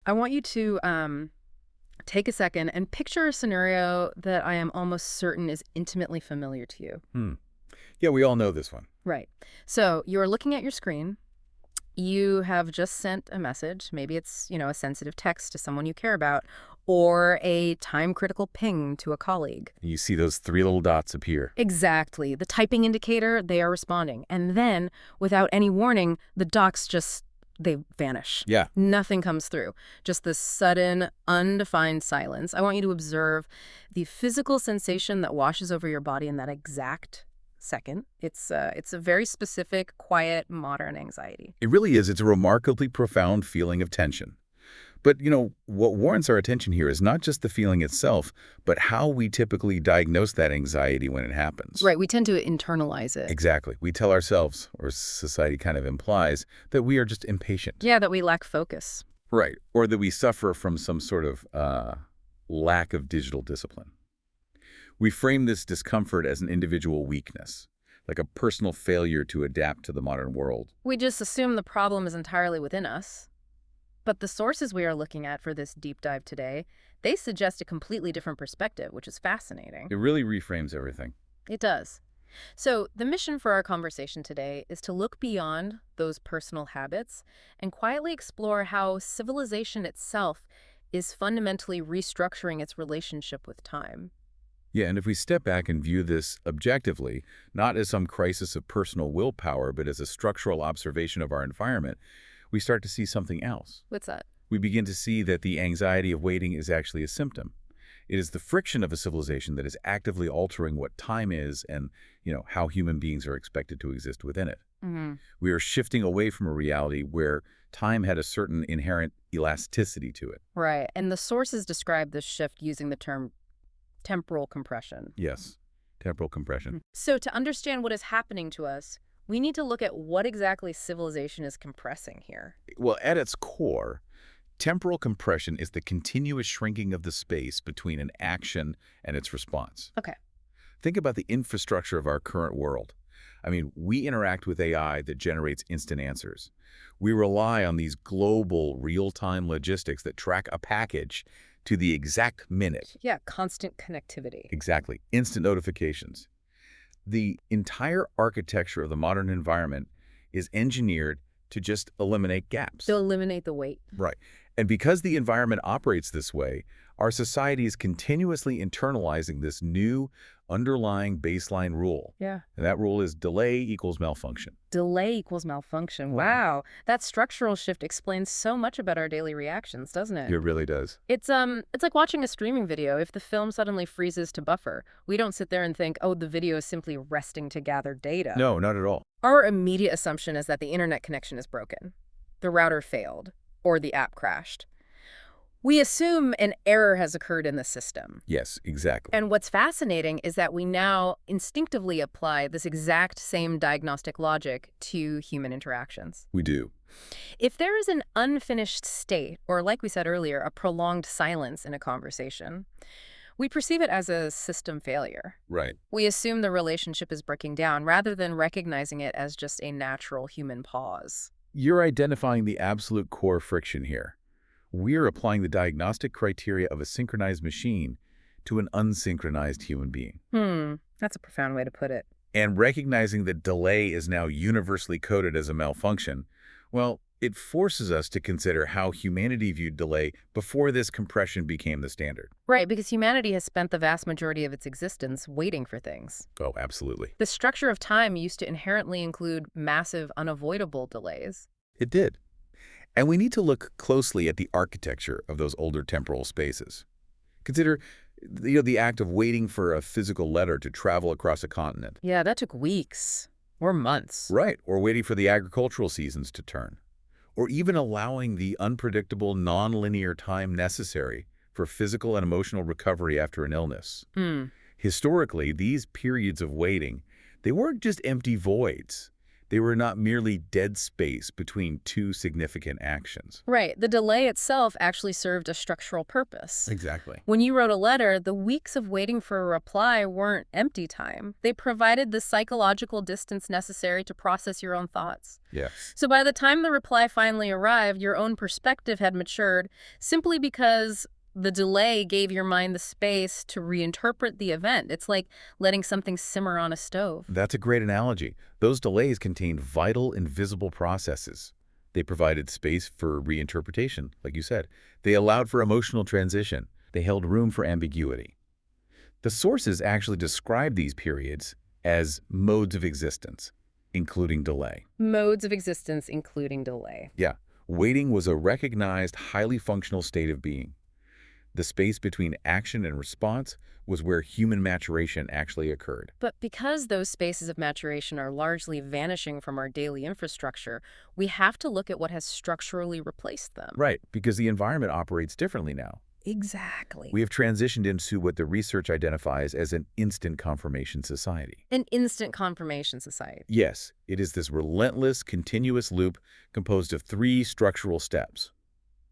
I want you to take a second and picture a scenario that I am almost certain is intimately familiar to you. Yeah, we all know this one. Right. So you're looking at your screen. You have just sent a message. Maybe it's, a sensitive text to someone you care about, or a time-critical ping to a colleague. You see those three little dots appear. Exactly. The typing indicator, they are responding. And then, without any warning, the docs they vanish. Yeah. Nothing comes through. Just this sudden, undefined silence. I want you to observe the physical sensation that washes over your body in that exact second. It's a very specific, quiet, modern anxiety. It really is. It's a remarkably profound feeling of tension. But, what warrants our attention here is not just the feeling itself, but how we typically diagnose that anxiety when it happens. Right. We tend to internalize it. Exactly. We tell ourselves, or society kind of implies, that we are just impatient. Yeah, that we lack focus. Right. Or that we suffer from some sort of lack of digital discipline. We frame this discomfort as an individual weakness, like a personal failure to adapt to the modern world. We just assume the problem is entirely within us. But the sources we are looking at for this deep dive today, they suggest a completely different perspective, which is fascinating. It really reframes everything. It does. So the mission for our conversation today is to look beyond those personal habits and quietly explore how civilization itself is fundamentally restructuring its relationship with time. Yeah, and if we step back and view this objectively, not as some crisis of personal willpower, but as a structural observation of our environment, we start to see something else. What's that? We begin to see that the anxiety of waiting is actually a symptom. It is the friction of a civilization that is actively altering what time is and, how human beings are expected to exist within it. We are shifting away from a reality where time had a certain inherent elasticity to it. Right. And the sources describe this shift using the term temporal compression. Yes, temporal compression. So to understand what is happening to us, we need to look at what exactly civilization is compressing here. Well, at its core, temporal compression is the continuous shrinking of the space between an action and its response. Okay. Think about the infrastructure of our current world. I mean, we interact with AI that generates instant answers. We rely on these global, real-time logistics that track a package to the exact minute. Yeah, constant connectivity. Exactly. Instant notifications. The entire architecture of the modern environment is engineered to just eliminate gaps. To eliminate the wait. Right. And because the environment operates this way, our society is continuously internalizing this new underlying baseline rule. Yeah. And that rule is delay equals malfunction. Delay equals malfunction. Wow. That structural shift explains so much about our daily reactions, doesn't it? It really does. It's like watching a streaming video. If the film suddenly freezes to buffer, we don't sit there and think, oh, the video is simply resting to gather data. No, not at all. Our immediate assumption is that the internet connection is broken, the router failed, or the app crashed. We assume an error has occurred in the system. Yes, exactly. And what's fascinating is that we now instinctively apply this exact same diagnostic logic to human interactions. We do. If there is an unfinished state, or like we said earlier, a prolonged silence in a conversation, we perceive it as a system failure. Right. We assume the relationship is breaking down rather than recognizing it as just a natural human pause. You're identifying the absolute core friction here. We're applying the diagnostic criteria of a synchronized machine to an unsynchronized human being. That's a profound way to put it. And recognizing that delay is now universally coded as a malfunction, well, it forces us to consider how humanity viewed delay before this compression became the standard. Right, because humanity has spent the vast majority of its existence waiting for things. Oh, absolutely. The structure of time used to inherently include massive, unavoidable delays. It did. And we need to look closely at the architecture of those older temporal spaces. Consider, the act of waiting for a physical letter to travel across a continent. Yeah, that took weeks or months. Right, or waiting for the agricultural seasons to turn. Or even allowing the unpredictable, non-linear time necessary for physical and emotional recovery after an illness. Historically, these periods of waiting, they weren't just empty voids. They were not merely dead space between two significant actions. Right. The delay itself actually served a structural purpose. Exactly. When you wrote a letter, the weeks of waiting for a reply weren't empty time. They provided the psychological distance necessary to process your own thoughts. Yes. So by the time the reply finally arrived, your own perspective had matured simply because the delay gave your mind the space to reinterpret the event. It's like letting something simmer on a stove. That's a great analogy. Those delays contained vital, invisible processes. They provided space for reinterpretation, like you said. They allowed for emotional transition. They held room for ambiguity. The sources actually describe these periods as modes of existence, including delay. Modes of existence, including delay. Yeah, waiting was a recognized, highly functional state of being. The space between action and response was where human maturation actually occurred. But because those spaces of maturation are largely vanishing from our daily infrastructure, we have to look at what has structurally replaced them. Right, because the environment operates differently now. Exactly. We have transitioned into what the research identifies as an instant confirmation society. An instant confirmation society. Yes, it is this relentless, continuous loop composed of three structural steps.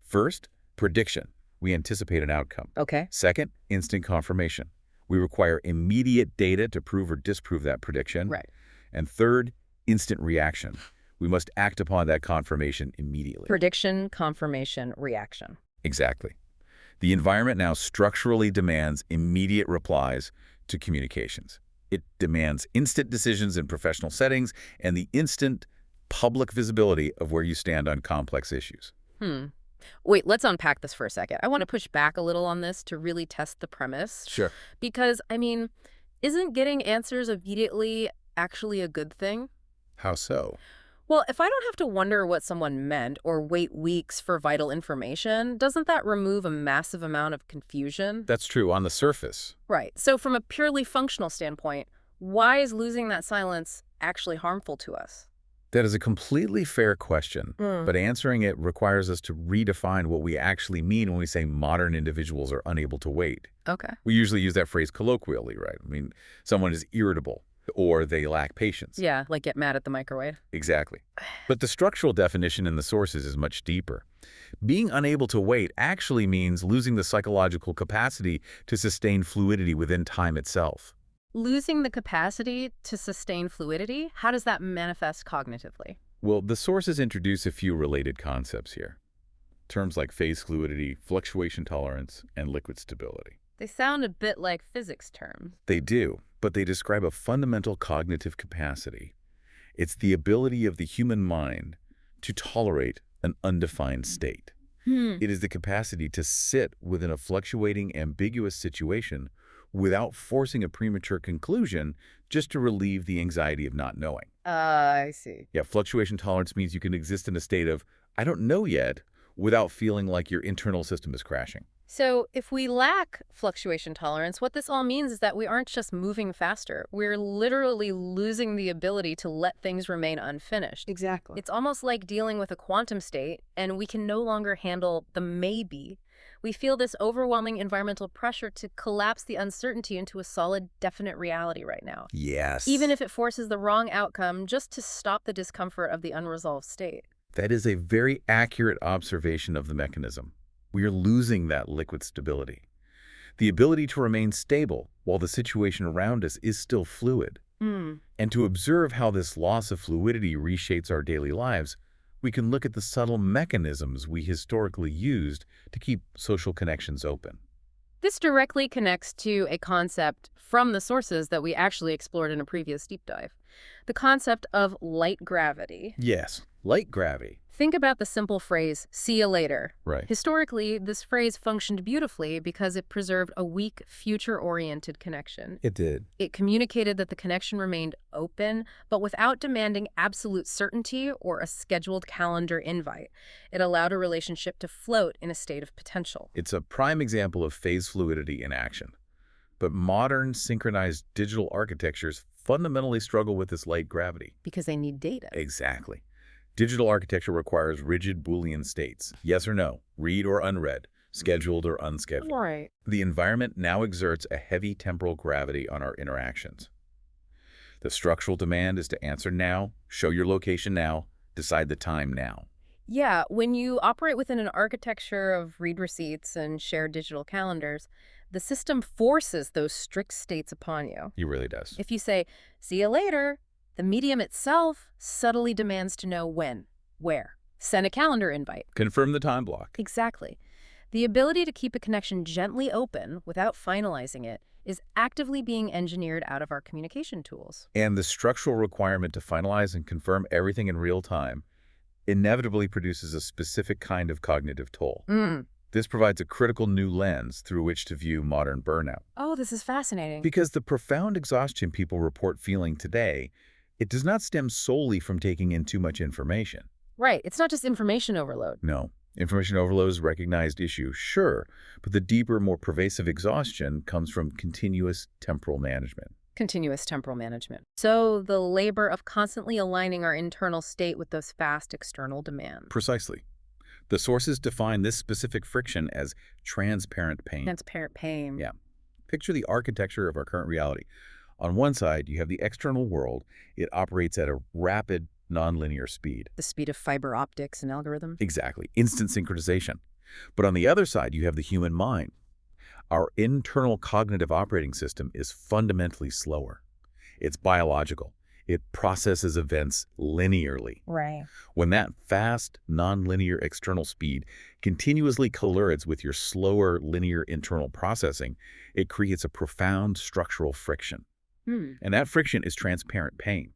First, prediction. We anticipate an outcome. Okay. Second, instant confirmation. We require immediate data to prove or disprove that prediction. Right. And third, instant reaction. We must act upon that confirmation immediately. Prediction, confirmation, reaction. Exactly. The environment now structurally demands immediate replies to communications. It demands instant decisions in professional settings and the instant public visibility of where you stand on complex issues. Wait, let's unpack this for a second. I want to push back a little on this to really test the premise. Sure. Because, isn't getting answers immediately actually a good thing? How so? Well, if I don't have to wonder what someone meant or wait weeks for vital information, doesn't that remove a massive amount of confusion? That's true on the surface. Right. So from a purely functional standpoint, why is losing that silence actually harmful to us? That is a completely fair question, but answering it requires us to redefine what we actually mean when we say modern individuals are unable to wait. Okay. We usually use that phrase colloquially, right? I mean, someone is irritable or they lack patience. Yeah, like get mad at the microwave. Exactly. But the structural definition in the sources is much deeper. Being unable to wait actually means losing the psychological capacity to sustain fluidity within time itself. Losing the capacity to sustain fluidity? How does that manifest cognitively? Well, the sources introduce a few related concepts here. Terms like phase fluidity, fluctuation tolerance, and liquid stability. They sound a bit like physics terms. They do, but they describe a fundamental cognitive capacity. It's the ability of the human mind to tolerate an undefined state. It is the capacity to sit within a fluctuating, ambiguous situation without forcing a premature conclusion just to relieve the anxiety of not knowing. I see. Yeah, fluctuation tolerance means you can exist in a state of, I don't know yet, without feeling like your internal system is crashing. So if we lack fluctuation tolerance, what this all means is that we aren't just moving faster. We're literally losing the ability to let things remain unfinished. Exactly. It's almost like dealing with a quantum state, and we can no longer handle the maybe. We feel this overwhelming environmental pressure to collapse the uncertainty into a solid, definite reality right now. Yes. Even if it forces the wrong outcome just to stop the discomfort of the unresolved state. That is a very accurate observation of the mechanism. We are losing that liquid stability. The ability to remain stable while the situation around us is still fluid. And to observe how this loss of fluidity reshapes our daily lives, we can look at the subtle mechanisms we historically used to keep social connections open. This directly connects to a concept from the sources that we actually explored in a previous deep dive. The concept of light gravity. Yes, light gravity. Think about the simple phrase, "see you later." Right. Historically, this phrase functioned beautifully because it preserved a weak, future-oriented connection. It did. It communicated that the connection remained open, but without demanding absolute certainty or a scheduled calendar invite. It allowed a relationship to float in a state of potential. It's a prime example of phase fluidity in action. But modern, synchronized digital architectures fundamentally struggle with this light gravity. Because they need data. Exactly. Digital architecture requires rigid Boolean states, yes or no, read or unread, scheduled or unscheduled. Right. The environment now exerts a heavy temporal gravity on our interactions. The structural demand is to answer now, show your location now, decide the time now. Yeah, when you operate within an architecture of read receipts and shared digital calendars, the system forces those strict states upon you. He really does. If you say, see you later, the medium itself subtly demands to know when, where. Send a calendar invite. Confirm the time block. Exactly. The ability to keep a connection gently open without finalizing it is actively being engineered out of our communication tools. And the structural requirement to finalize and confirm everything in real time inevitably produces a specific kind of cognitive toll. This provides a critical new lens through which to view modern burnout. Oh, this is fascinating. Because the profound exhaustion people report feeling today, it does not stem solely from taking in too much information. Right. It's not just information overload. No. Information overload is a recognized issue, sure, but the deeper, more pervasive exhaustion comes from continuous temporal management. Continuous temporal management. So the labor of constantly aligning our internal state with those fast external demands. Precisely. The sources define this specific friction as transparent pain. Transparent pain. Yeah. Picture the architecture of our current reality. On one side, you have the external world. It operates at a rapid, nonlinear speed. The speed of fiber optics and algorithms. Exactly. Instant synchronization. But on the other side, you have the human mind. Our internal cognitive operating system is fundamentally slower. It's biological. It processes events linearly. Right. When that fast, nonlinear external speed continuously collides with your slower, linear internal processing, it creates a profound structural friction. And that friction is transparent pain.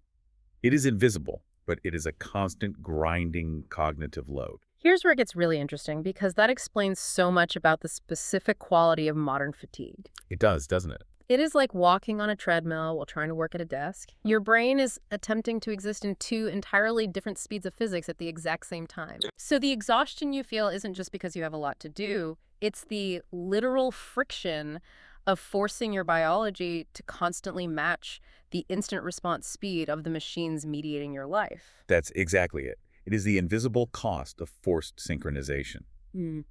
It is invisible, but it is a constant grinding cognitive load. Here's where it gets really interesting, because that explains so much about the specific quality of modern fatigue. It does, doesn't it? It is like walking on a treadmill while trying to work at a desk. Your brain is attempting to exist in two entirely different speeds of physics at the exact same time. So the exhaustion you feel isn't just because you have a lot to do. It's the literal friction of forcing your biology to constantly match the instant response speed of the machines mediating your life. That's exactly it. It is the invisible cost of forced synchronization. And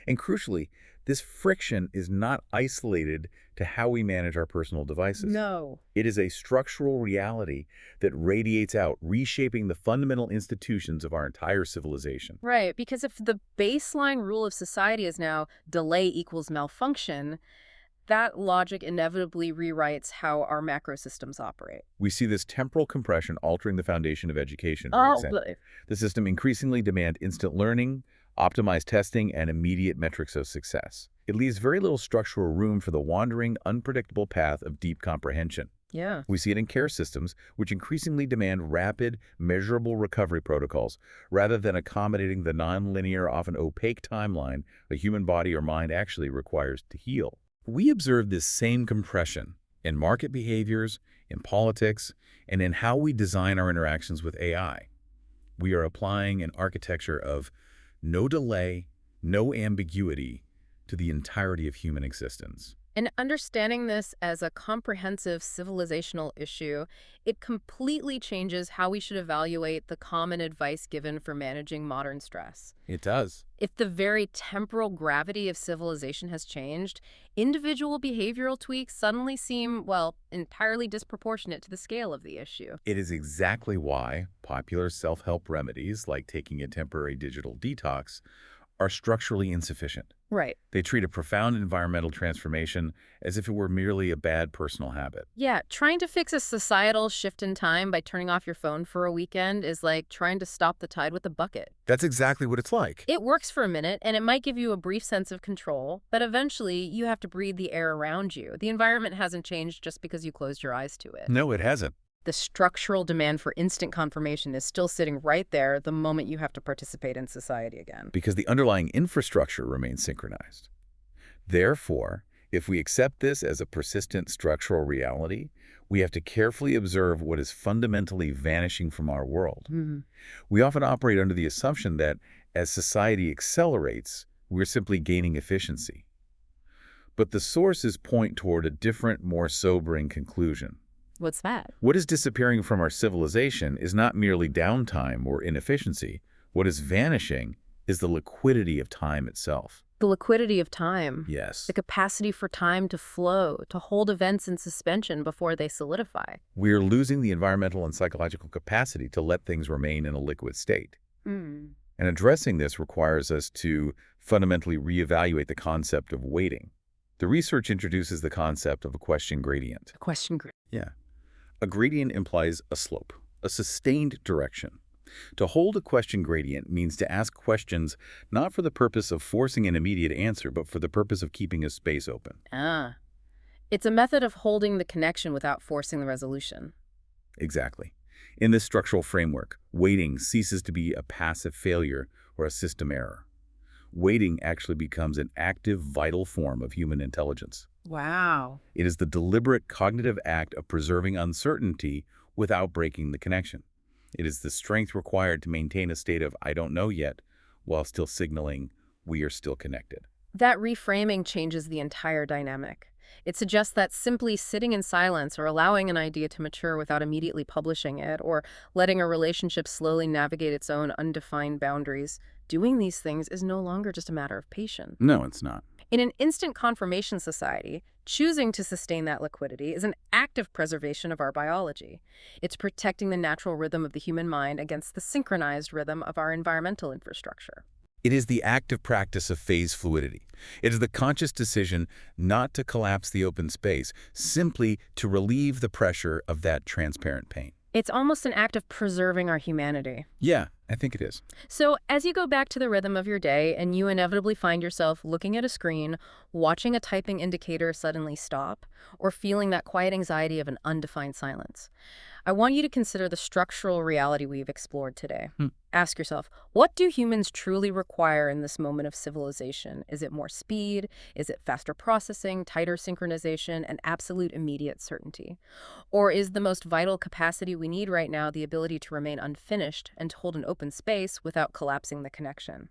crucially, this friction is not isolated to how we manage our personal devices. No. It is a structural reality that radiates out, reshaping the fundamental institutions of our entire civilization. Right, because if the baseline rule of society is now delay equals malfunction, that logic inevitably rewrites how our macro systems operate. We see this temporal compression altering the foundation of education, for example. The system increasingly demands instant learning, optimized testing, and immediate metrics of success. It leaves very little structural room for the wandering, unpredictable path of deep comprehension. Yeah. We see it in care systems, which increasingly demand rapid, measurable recovery protocols, rather than accommodating the nonlinear, often opaque timeline the human body or mind actually requires to heal. We observe this same compression in market behaviors, in politics, and in how we design our interactions with AI. We are applying an architecture of no delay, no ambiguity to the entirety of human existence. And understanding this as a comprehensive civilizational issue, it completely changes how we should evaluate the common advice given for managing modern stress. It does. If the very temporal gravity of civilization has changed, individual behavioral tweaks suddenly seem, well, entirely disproportionate to the scale of the issue. It is exactly why popular self-help remedies, like taking a temporary digital detox, are structurally insufficient. Right. They treat a profound environmental transformation as if it were merely a bad personal habit. Yeah, trying to fix a societal shift in time by turning off your phone for a weekend is like trying to stop the tide with a bucket. That's exactly what it's like. It works for a minute, and it might give you a brief sense of control, but eventually you have to breathe the air around you. The environment hasn't changed just because you closed your eyes to it. No, it hasn't. The structural demand for instant confirmation is still sitting right there the moment you have to participate in society again. Because the underlying infrastructure remains synchronized. Therefore, if we accept this as a persistent structural reality, we have to carefully observe what is fundamentally vanishing from our world. We often operate under the assumption that as society accelerates, we're simply gaining efficiency. But the sources point toward a different, more sobering conclusion. What's that? What is disappearing from our civilization is not merely downtime or inefficiency. What is vanishing is the liquidity of time itself. The liquidity of time. Yes. The capacity for time to flow, to hold events in suspension before they solidify. We're losing the environmental and psychological capacity to let things remain in a liquid state. Hmm. And addressing this requires us to fundamentally reevaluate the concept of waiting. The research introduces the concept of a question gradient. A question. Yeah. A gradient implies a slope, a sustained direction. To hold a question gradient means to ask questions not for the purpose of forcing an immediate answer, but for the purpose of keeping a space open. Ah. It's a method of holding the connection without forcing the resolution. Exactly. In this structural framework, waiting ceases to be a passive failure or a system error. Waiting actually becomes an active, vital form of human intelligence. Wow. It is the deliberate cognitive act of preserving uncertainty without breaking the connection. It is the strength required to maintain a state of "I don't know yet" while still signaling we are still connected. That reframing changes the entire dynamic. It suggests that simply sitting in silence or allowing an idea to mature without immediately publishing it or letting a relationship slowly navigate its own undefined boundaries, doing these things is no longer just a matter of patience. No, it's not. In an instant confirmation society, choosing to sustain that liquidity is an active preservation of our biology. It's protecting the natural rhythm of the human mind against the synchronized rhythm of our environmental infrastructure. It is the active practice of phase fluidity. It is the conscious decision not to collapse the open space, simply to relieve the pressure of that transparent pain. It's almost an act of preserving our humanity. Yeah, I think it is. So, as you go back to the rhythm of your day and you inevitably find yourself looking at a screen, watching a typing indicator suddenly stop, or feeling that quiet anxiety of an undefined silence, I want you to consider the structural reality we've explored today. Ask yourself, what do humans truly require in this moment of civilization? Is it more speed? Is it faster processing, tighter synchronization, and absolute immediate certainty? Or is the most vital capacity we need right now the ability to remain unfinished and to hold an open space without collapsing the connection?